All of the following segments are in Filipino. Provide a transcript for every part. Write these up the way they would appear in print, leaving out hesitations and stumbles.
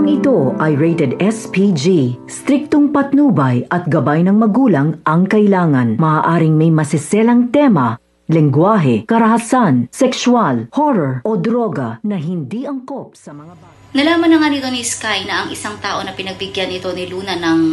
Programang ito ay rated SPG. Striktong patnubay at gabay ng magulang ang kailangan. Maaaring may masiselang tema, lengguwahe, karahasan, sexual, horror o droga na hindi angkop sa mga bata. Nalaman na nga nito ni Sky na ang isang tao na pinagbigyan ito ni Luna ng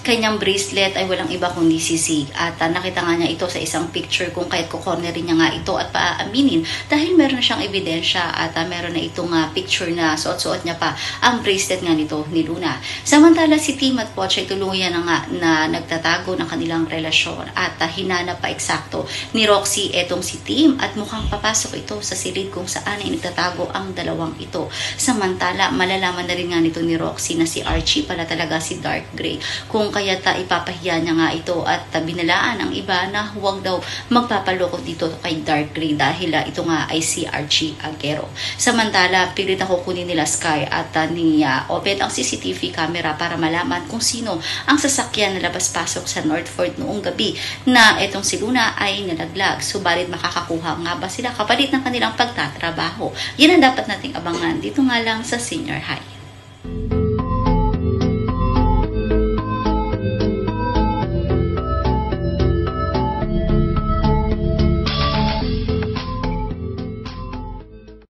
kanyang bracelet ay walang iba kundi si Zig. At nakita nga niya ito sa isang picture kung kahit kukornerin niya nga ito at paaaminin dahil meron na siyang ebidensya at meron na itong picture na suot-suot niya pa ang bracelet nga nito ni Luna. Samantala si Tim at Poch ay tuluyan na nga na nagtatago ng kanilang relasyon at hinanap pa eksakto ni Roxy etong si Tim at mukhang papasok ito sa silid kung saan ay nagtatago ang dalawang ito. Samantala, malalaman na rin nga nito ni Roxy na si Archie pala talaga si Dark Gray. Kung kaya't ipapahiya niya nga ito at binalaan ang iba na huwag daw magpapaloko dito kay Dark Gray dahil ito nga ay si Archie Aguero. Samantala, pilit na kukunin nila Sky at ni Obed ang CCTV camera para malaman kung sino ang sasakyan na labas-pasok sa Northford noong gabi na itong si Luna ay nalaglag. Subalit makakakuha nga ba sila kapalit ng kanilang pagtatrabaho? Yan ang dapat nating abangan dito nga lang sa Senior High.